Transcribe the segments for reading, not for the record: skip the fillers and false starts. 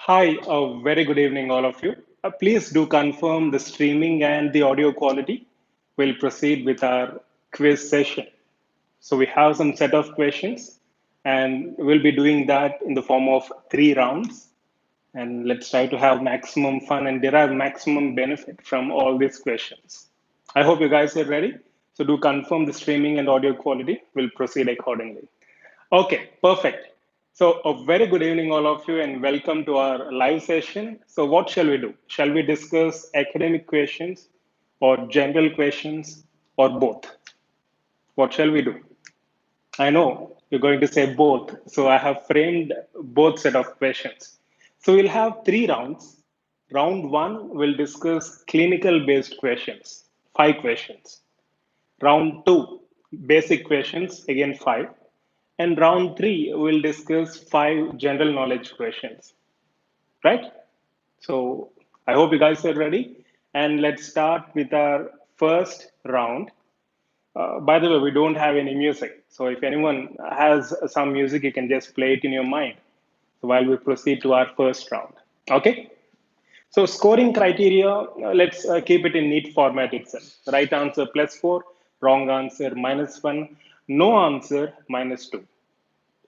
Hi, a very good evening, all of you. Please do confirm the streaming and the audio quality. We'll proceed with our quiz session. So we have some set of questions, and we'll be doing that in the form of 3 rounds. And let's try to have maximum fun and derive maximum benefit from all these questions. I hope you guys are ready. So do confirm the streaming and audio quality. We'll proceed accordingly. Okay, perfect. So a very good evening, all of you, and welcome to our live session. So what shall we do? Shall we discuss academic questions or general questions or both? What shall we do? I know you're going to say both. So I have framed both set of questions. So we'll have 3 rounds. Round one will discuss clinical based questions, 5 questions. Round two, basic questions, again 5. And round three, we'll discuss 5 general knowledge questions, right? So I hope you guys are ready. And let's start with our first round. By the way, we don't have any music. So if anyone has some music, you can just play it in your mind while we proceed to our first round. Okay? So scoring criteria, let's keep it in neat format itself. Right answer +4, wrong answer -1, no answer -2.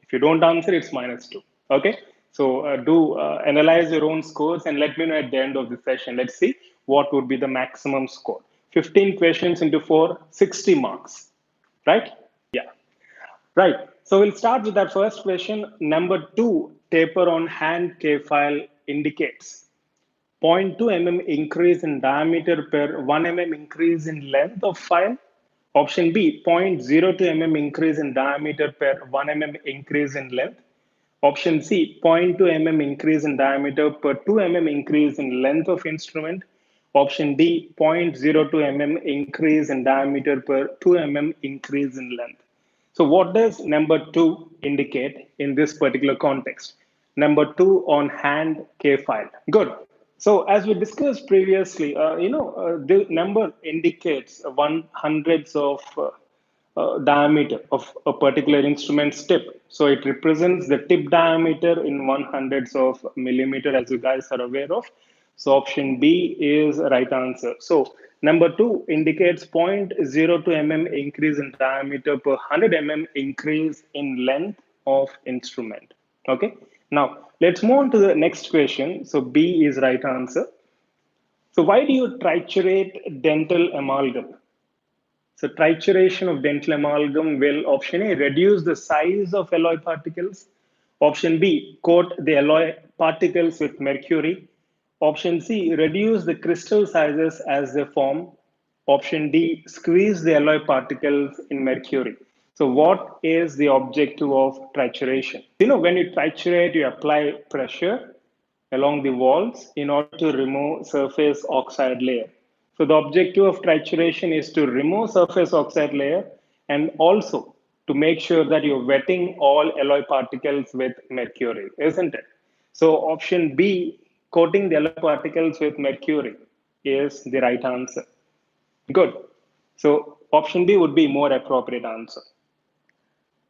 If you don't answer, it's -2. Okay. So do analyze your own scores and let me know at the end of the session. Let's see what would be the maximum score. 15 questions into 4, 60 marks. Right? Yeah. Right. So we'll start with our first question. Number 2, taper on hand K file indicates 0.2 mm increase in diameter per 1 mm increase in length of file. Option B, 0.02 mm increase in diameter per 1 mm increase in length. Option C, 0.2 mm increase in diameter per 2 mm increase in length of instrument. Option D, 0.02 mm increase in diameter per 2 mm increase in length. So what does number 2 indicate in this particular context? Number 2 on hand K file. Good. So as we discussed previously, the number indicates 1/100 of diameter of a particular instrument's tip. So it represents the tip diameter in 1/100 of millimeter, as you guys are aware of. So option B is right answer. So number 2 indicates 0.02 mm increase in diameter per 100 mm increase in length of instrument. Okay. Now let's move on to the next question. So B is right answer. So why do you triturate dental amalgam? So trituration of dental amalgam will, option A, reduce the size of alloy particles. Option B, coat the alloy particles with mercury. Option C, reduce the crystal sizes as they form. Option D, squeeze the alloy particles in mercury. So what is the objective of trituration? When you triturate, you apply pressure along the walls in order to remove surface oxide layer. So the objective of trituration is to remove surface oxide layer and also to make sure that you're wetting all alloy particles with mercury, isn't it? So option B, coating the alloy particles with mercury is the right answer. Good. So option B would be more appropriate answer.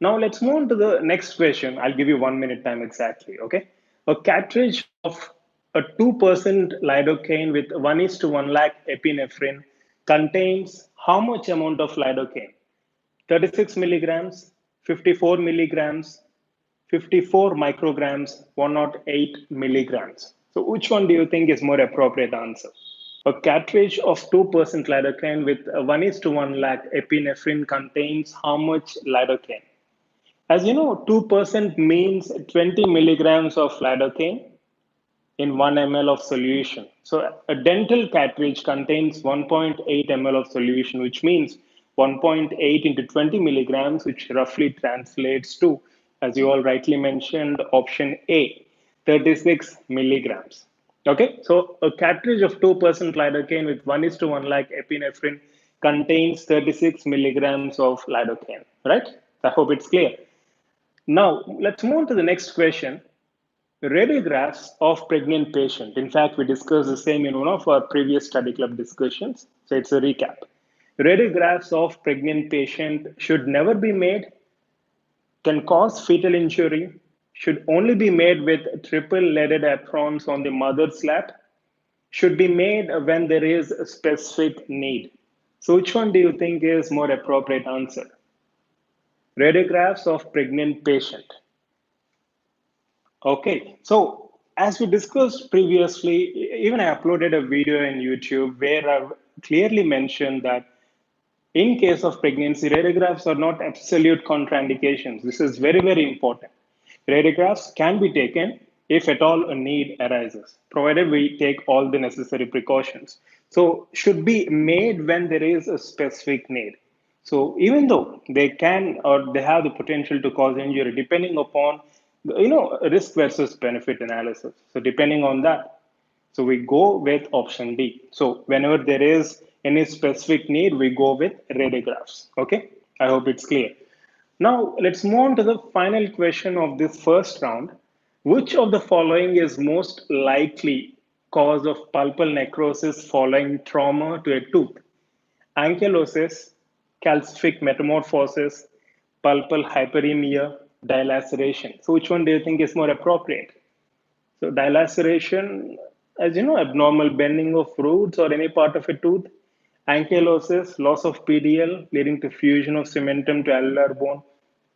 Now let's move on to the next question. I'll give you 1 minute time exactly. Okay. A cartridge of a 2% lidocaine with 1:1 lakh epinephrine contains how much amount of lidocaine? 36 milligrams, 54 milligrams, 54 micrograms, 108 milligrams. So which one do you think is more appropriate answer? A cartridge of 2% lidocaine with 1:1 lakh epinephrine contains how much lidocaine? As you know, 2% means 20 milligrams of lidocaine in 1 ml of solution. So a dental cartridge contains 1.8 ml of solution, which means 1.8 into 20 milligrams, which roughly translates to, as you all rightly mentioned, option A, 36 milligrams. Okay, so a cartridge of 2% lidocaine with 1:1 lakh epinephrine contains 36 milligrams of lidocaine, right? I hope it's clear. Now, let's move on to the next question. Radiographs of pregnant patient. In fact, we discussed the same in one of our previous study club discussions. So it's a recap. Radiographs of pregnant patient should never be made, can cause fetal injury, should only be made with triple leaded aprons on the mother's lap, should be made when there is a specific need. So which one do you think is more appropriate answer? Radiographs of pregnant patient. Okay, so as we discussed previously, even I uploaded a video in YouTube where I've clearly mentioned that in case of pregnancy, radiographs are not absolute contraindications. This is very, very important. Radiographs can be taken if at all a need arises, provided we take all the necessary precautions. So should be made when there is a specific need. So even though they can or they have the potential to cause injury, depending upon risk versus benefit analysis. So depending on that, so we go with option D. So whenever there is any specific need, we go with radiographs. Okay, I hope it's clear. Now let's move on to the final question of this first round. Which of the following is most likely cause of pulpal necrosis following trauma to a tooth? Ankylosis, calcific metamorphosis, pulpal hyperemia, dilaceration. So which one do you think is more appropriate? So dilaceration, as you know, abnormal bending of roots or any part of a tooth. Ankylosis, loss of PDL leading to fusion of cementum to alveolar bone.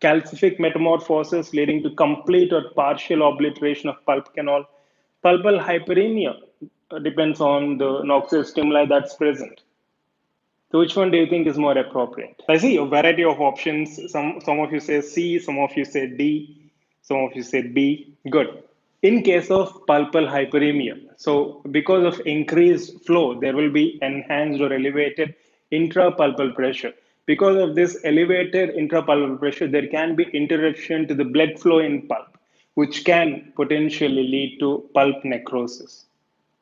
Calcific metamorphosis leading to complete or partial obliteration of pulp canal. Pulpal hyperemia depends on the noxious stimuli that's present. So which one do you think is more appropriate? I see a variety of options. Some of you say C, some of you say D, some of you say B. Good. In case of pulpal hyperemia, so because of increased flow, there will be enhanced or elevated intrapulpal pressure. Because of this elevated intrapulpal pressure, there can be interruption to the blood flow in pulp, which can potentially lead to pulp necrosis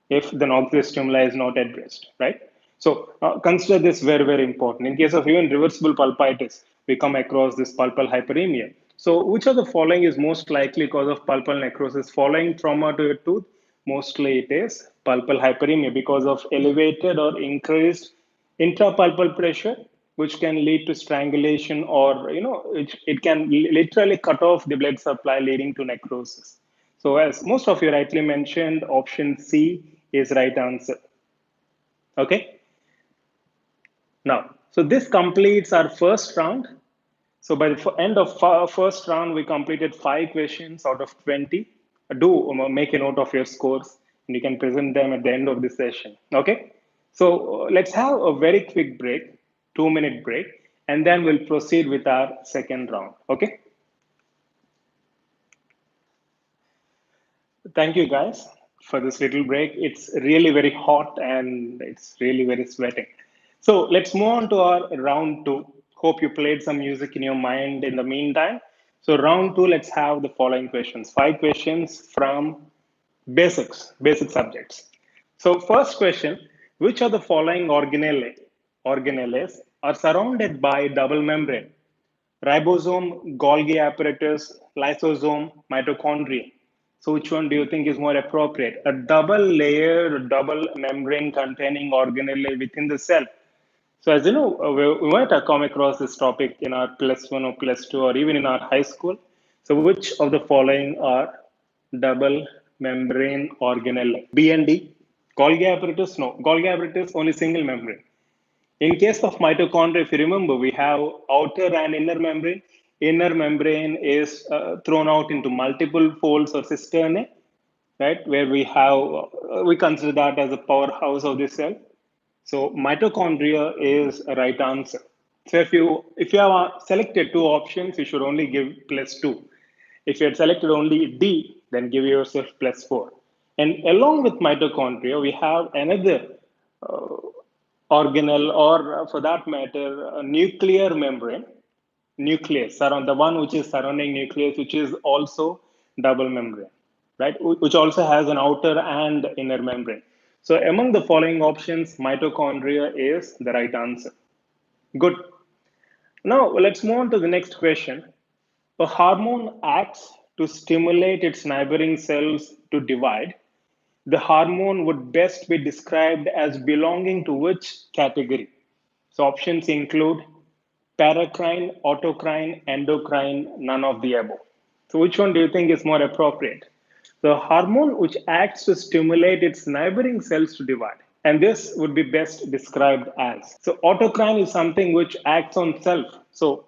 if the noxious stimuli is not addressed, right? So consider this very, very important. In case of even reversible pulpitis, we come across this pulpal hyperemia. So which of the following is most likely cause of pulpal necrosis following trauma to a tooth? Mostly it is pulpal hyperemia because of elevated or increased intrapulpal pressure, which can lead to strangulation or, it can literally cut off the blood supply leading to necrosis. So as most of you rightly mentioned, option C is right answer. Okay. Now, so this completes our first round. So by the end of first round, we completed 5 questions out of 20. Do make a note of your scores and you can present them at the end of the session. Okay. So let's have a very quick break, 2-minute break, and then we'll proceed with our second round. Okay. Thank you guys for this little break. It's really very hot and it's really very sweating. So let's move on to our round 2. Hope you played some music in your mind in the meantime. So round 2, let's have the following questions. 5 questions from basic subjects. So first question, which of the following organelles are surrounded by double membrane? Ribosome, Golgi apparatus, lysosome, mitochondria. So which one do you think is more appropriate? A double layered, double membrane containing organelle within the cell. So as you know, we might have come across this topic in our +1 or +2 or even in our high school. So which of the following are double membrane organelle? B and D. Golgi apparatus? No. Golgi apparatus only single membrane. In case of mitochondria, if you remember, we have outer and inner membrane. Inner membrane is thrown out into multiple folds or cisternae, right? Where we consider that as a powerhouse of the cell. So mitochondria is a right answer. So if you have selected 2 options, you should only give +2. If you had selected only D, then give yourself +4. And along with mitochondria, we have another organelle, or for that matter, a nuclear membrane, nucleus, around the one which is surrounding nucleus, which is also double membrane, right? Which also has an outer and inner membrane. So among the following options, mitochondria is the right answer. Good. Now let's move on to the next question. A hormone acts to stimulate its neighboring cells to divide. The hormone would best be described as belonging to which category? So options include paracrine, autocrine, endocrine, none of the above. So which one do you think is more appropriate? The hormone which acts to stimulate its neighboring cells to divide. And this would be best described as. So autocrine is something which acts on self. So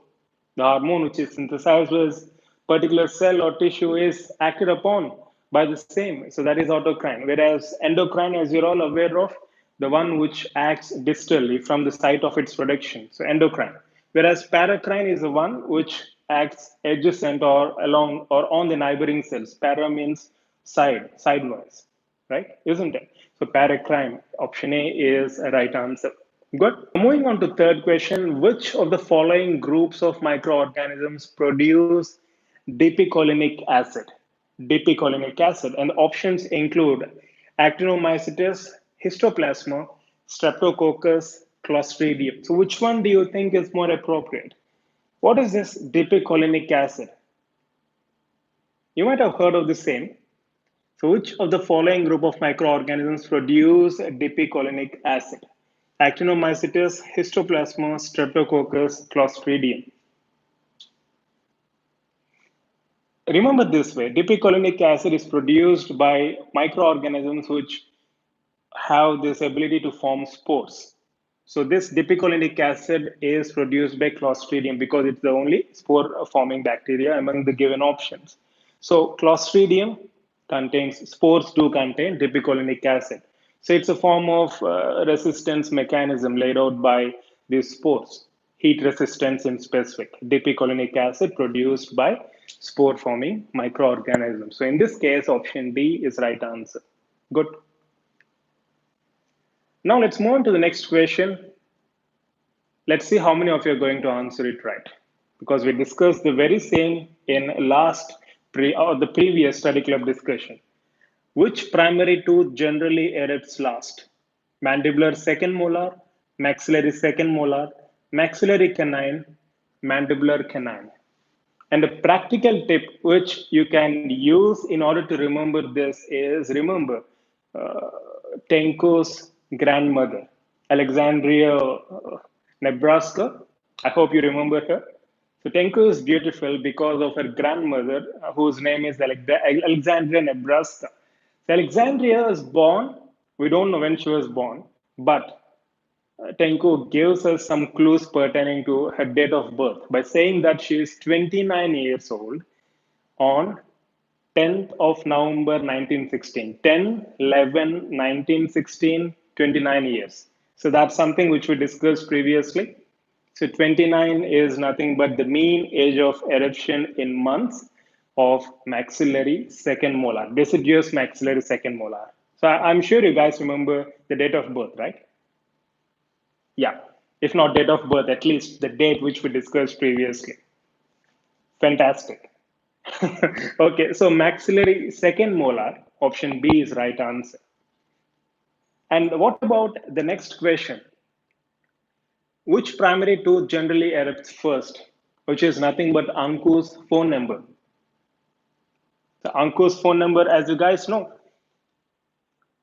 the hormone which is synthesized with particular cell or tissue is acted upon by the same. So that is autocrine. Whereas endocrine, as you're all aware of, the one which acts distally from the site of its production. So endocrine. Whereas paracrine is the one which acts adjacent or along or on the neighboring cells. Para means sidewise, right? Isn't it? So paracrine, option A is a right answer. Good. Moving on to third question, which of the following groups of microorganisms produce dipicolinic acid? Dipicolinic acid, and the options include actinomycetes, histoplasma, streptococcus, clostridium. So which one do you think is more appropriate? What is this dipicolinic acid? You might have heard of the same. So which of the following group of microorganisms produce dipicolinic acid? Actinomycetes, histoplasma, streptococcus, clostridium. Remember this way, dipicolinic acid is produced by microorganisms which have this ability to form spores. So this dipicolinic acid is produced by Clostridium because it's the only spore-forming bacteria among the given options. So Clostridium contains, spores do contain dipicolinic acid. So it's a form of resistance mechanism laid out by these spores. Heat resistance in specific. Dipicolinic acid produced by spore-forming microorganisms. So in this case, option B is right answer. Good. Now let's move on to the next question. Let's see how many of you are going to answer it right. Because we discussed the very same in the previous study club discussion. Which primary tooth generally erupts last? Mandibular second molar, maxillary second molar, maxillary canine, mandibular canine. And a practical tip which you can use in order to remember this is remember Tenko's grandmother, Alexandria, Nebraska. I hope you remember her. So Tenko is beautiful because of her grandmother, whose name is Alexandria, Nebraska. So Alexandria was born, we don't know when she was born, but Tenko gives us some clues pertaining to her date of birth by saying that she is 29 years old on 10th of November 1916. 10, 11, 1916, 29 years. So that's something which we discussed previously. So 29 is nothing but the mean age of eruption in months of maxillary second molar, deciduous maxillary second molar. So I'm sure you guys remember the date of birth, right? Yeah, if not date of birth, at least the date which we discussed previously. Fantastic. Okay, so maxillary second molar, option B is right answer. And what about the next question? Which primary tooth generally erupts first? Which is nothing but Anku's phone number. The Anku's phone number, as you guys know,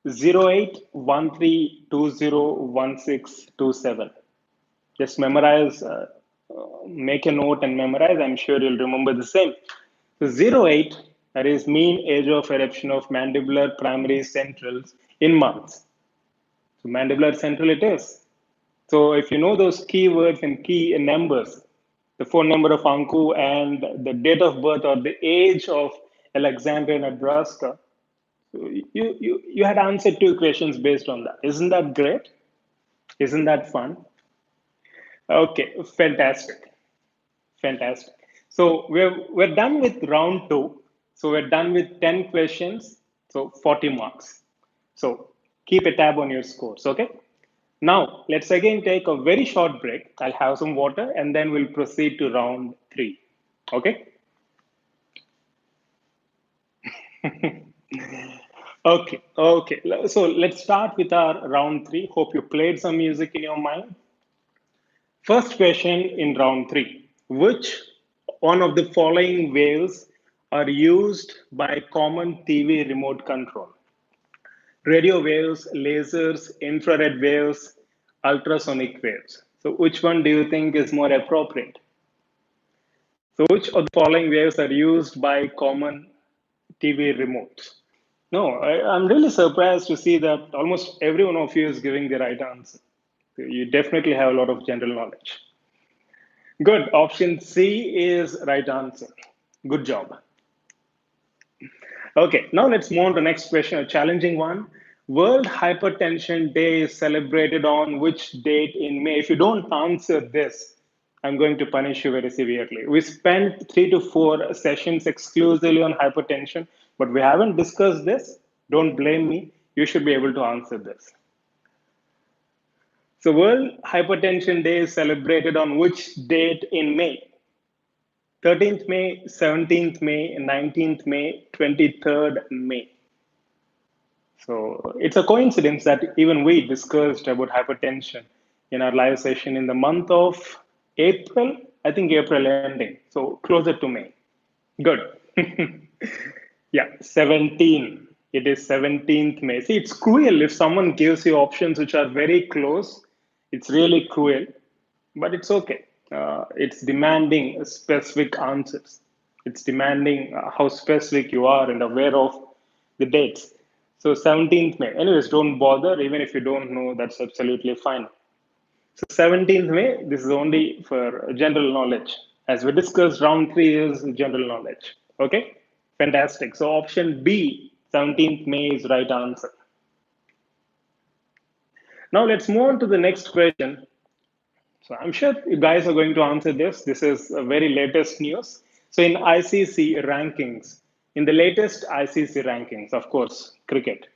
0813201627. Just memorize, make a note and memorize. I'm sure you'll remember the same. So 08, that is mean age of eruption of mandibular primary centrals in months. So mandibular central it is. So if you know those keywords and key numbers, the phone number of Anku and the date of birth or the age of Alexandria, Nebraska, so you had answered two questions based on that. Isn't that great? Isn't that fun? Okay, fantastic. Fantastic. So we're done with round two. So we're done with 10 questions. So 40 marks. So keep a tab on your scores. Okay. Now let's again take a very short break. I'll have some water and then we'll proceed to round three. Okay. Okay. Okay. So let's start with our round three. Hope you played some music in your mind. First question in round three. Which one of the following waves are used by common TV remote control? Radio waves, lasers, infrared waves, ultrasonic waves. So which one do you think is more appropriate? So which of the following waves are used by common TV remotes? No, I'm really surprised to see that almost every one of you is giving the right answer. You definitely have a lot of general knowledge. Good. Option C is right answer. Good job. Okay, now let's move on to the next question, a challenging one. World Hypertension Day is celebrated on which date in May? If you don't answer this, I'm going to punish you very severely. We spent 3 to 4 sessions exclusively on hypertension, but we haven't discussed this. Don't blame me. You should be able to answer this. So, World Hypertension Day is celebrated on which date in May? 13th May, 17th May, 19th May, 23rd May. So it's a coincidence that even we discussed about hypertension in our live session in the month of April, I think April ending, so closer to May. Good. Yeah, 17. It is 17th May. See, it's cruel if someone gives you options which are very close. It's really cruel, but it's okay. It's demanding specific answers. It's demanding how specific you are and aware of the dates. So 17th May. Anyways, don't bother. Even if you don't know, that's absolutely fine. So 17th May, this is only for general knowledge. As we discussed, round three is general knowledge. Okay? Fantastic. So option B, 17th May is right answer. Now let's move on to the next question. So I'm sure you guys are going to answer this. This is a very latest news. So in ICC rankings, in the latest ICC rankings, of course, cricket,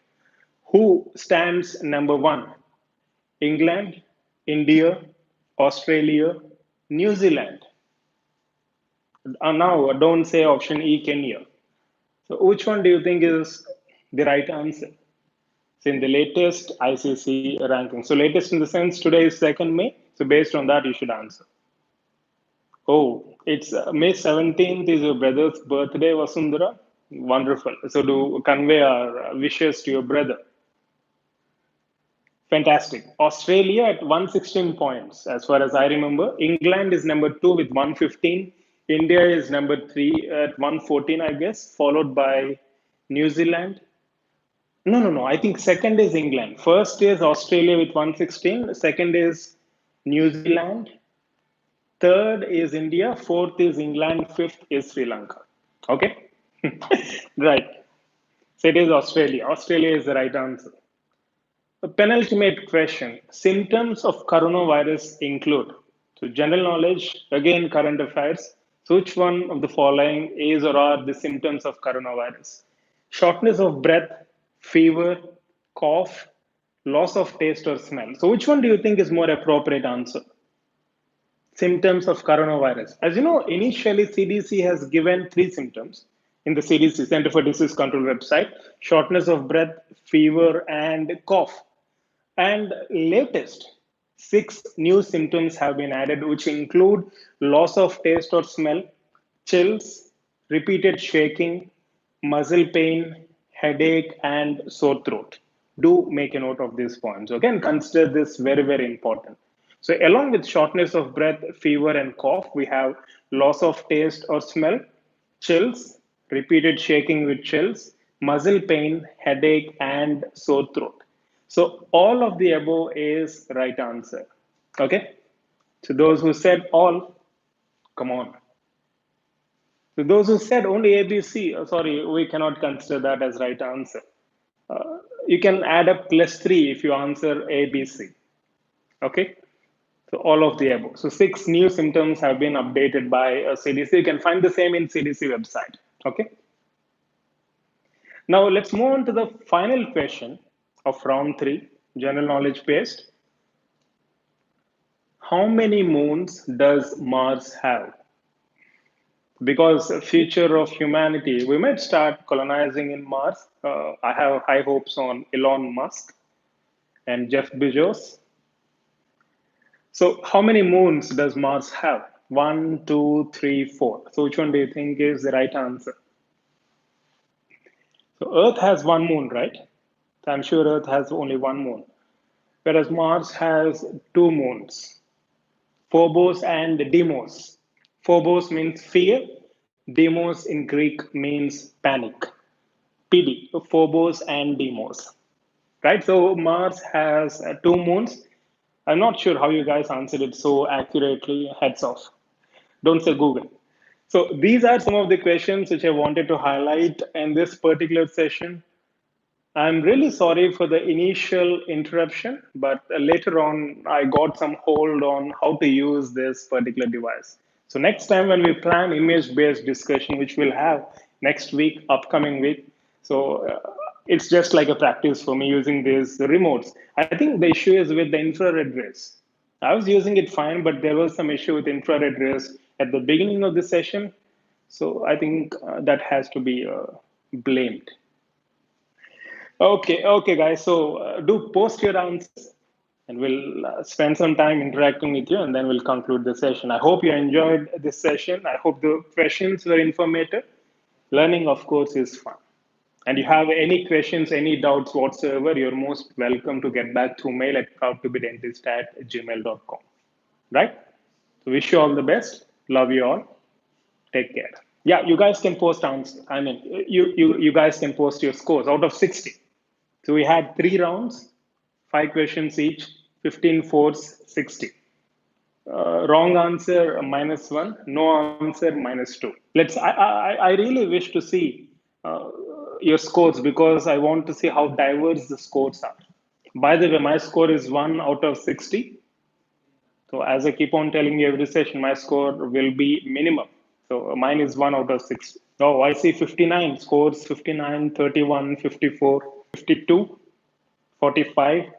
who stands number one? England, India, Australia, New Zealand. Now, don't say option E, Kenya. So, which one do you think is the right answer? So, in the latest ICC ranking. So, latest in the sense today is 2nd May. So, based on that, you should answer. Oh, it's May 17th is your brother's birthday, Vasundhara. Wonderful. So, do convey our wishes to your brother. Fantastic. Australia at 116 points, as far as I remember. England is number two with 115. India is number three at 114, I guess, followed by New Zealand. No, no, no. I think second is England. First is Australia with 116. Second is New Zealand. Third is India. Fourth is England. Fifth is Sri Lanka. Okay? Right. So it is Australia. Australia is the right answer. A penultimate question. Symptoms of coronavirus include, so general knowledge, again current affairs. So which one of the following is or are the symptoms of coronavirus? Shortness of breath, fever, cough, loss of taste or smell. So which one do you think is more appropriate answer? Symptoms of coronavirus. As you know, initially CDC has given three symptoms in the CDC, Center for Disease Control website: shortness of breath, fever, and cough. And latest, 6 new symptoms have been added, which include loss of taste or smell, chills, repeated shaking, muscle pain, headache, and sore throat. Do make a note of these points, okay? And consider this very, very important. So, along with shortness of breath, fever, and cough, we have loss of taste or smell, chills, repeated shaking with chills, muscle pain, headache, and sore throat. So all of the above is right answer. Okay. So those who said all, come on. So those who said only ABC, sorry, we cannot consider that as right answer. You can add up +3 if you answer ABC. Okay. So all of the above. So 6 new symptoms have been updated by CDC. You can find the same in CDC website. Okay. Now let's move on to the final question of round three, general knowledge based. How many moons does Mars have? Because the future of humanity, we might start colonizing in Mars. I have high hopes on Elon Musk and Jeff Bezos. So how many moons does Mars have? 1, 2, 3, 4. So which one do you think is the right answer? So Earth has one moon, right? So I'm sure Earth has only one moon, whereas Mars has two moons, Phobos and Deimos. Phobos means fear. Demos in Greek means panic. PD, Phobos and Deimos. Right? So Mars has two moons. I'm not sure how you guys answered it so accurately. Heads off. Don't say Google. So these are some of the questions which I wanted to highlight in this particular session. I'm really sorry for the initial interruption, but later on, I got some hold on how to use this particular device. So next time when we plan image-based discussion, which we'll have next week, upcoming week, so it's just like a practice for me using these remotes. I think the issue is with the infrared rays. I was using it fine, but there was some issue with infrared rays at the beginning of the session. So I think that has to be blamed. Okay, guys. So do post your answers, and we'll spend some time interacting with you, and then we'll conclude the session. I hope you enjoyed this session. I hope the questions were informative. Learning, of course, is fun. And you have any questions, any doubts whatsoever, you're most welcome to get back through mail at proudtobedentist@gmail.com. Right? So wish you all the best. Love you all. Take care. Yeah, you guys can post answers. I mean, you guys can post your scores out of 60. So we had 3 rounds, 5 questions each, 15 fours, 60. Wrong answer -1, no answer -2. I really wish to see uh, your scores because I want to see how diverse the scores are. By the way, my score is 1 out of 60. So as I keep on telling you every session, my score will be minimum. So mine is 1 out of 6. Oh, I see 59 scores, 59, 31, 54, 52, 45,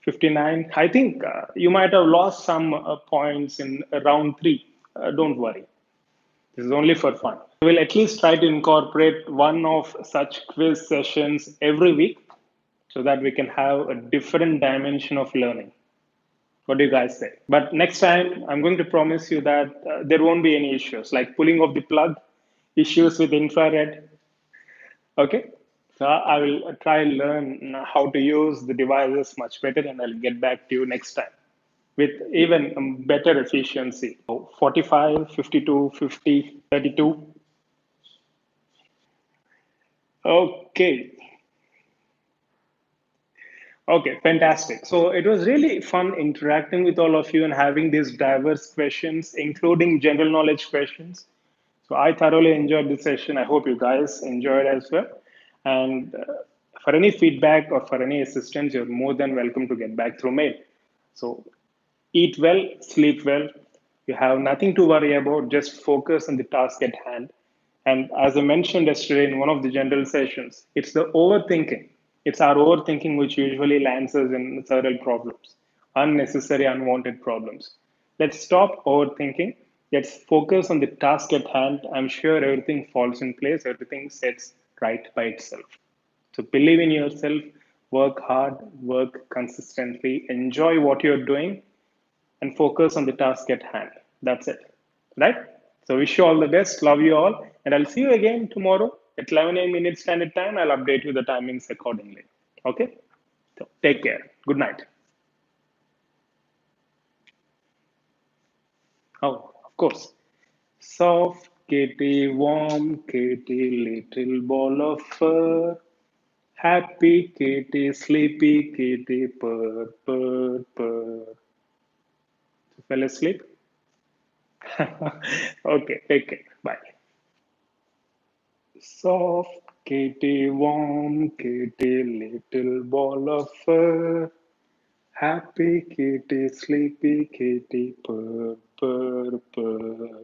59. I think you might have lost some points in round 3. Don't worry. This is only for fun. We'll at least try to incorporate one of such quiz sessions every week so that we can have a different dimension of learning. What do you guys say? But next time, I'm going to promise you that there won't be any issues like pulling of the plug, issues with infrared. Okay. So I will try and learn how to use the devices much better, and I'll get back to you next time with even better efficiency. So 45, 52, 50, 32. Okay. Okay, fantastic. So it was really fun interacting with all of you and having these diverse questions, including general knowledge questions. So I thoroughly enjoyed the session. I hope you guys enjoyed as well. And for any feedback or for any assistance, you're more than welcome to get back through mail. So eat well, sleep well. You have nothing to worry about. Just focus on the task at hand. And as I mentioned yesterday in one of the general sessions, it's the overthinking. It's our overthinking which usually lands us in several problems, unnecessary, unwanted problems. Let's stop overthinking. Let's focus on the task at hand. I'm sure everything falls in place, everything sets right by itself. So believe in yourself, work hard, work consistently, enjoy what you're doing, and focus on the task at hand. That's it. Right? So wish you all the best. Love you all. And I'll see you again tomorrow at 11 a.m. Minute Standard Time. I'll update you the timings accordingly. Okay? So take care. Good night. Oh, of course. Soft kitty, warm kitty, little ball of fur. Happy kitty, sleepy kitty, purr, purr, purr. Fell asleep? Okay, take care. Bye. Soft kitty, warm kitty, little ball of fur. Happy kitty, sleepy kitty, purr, purr, purr.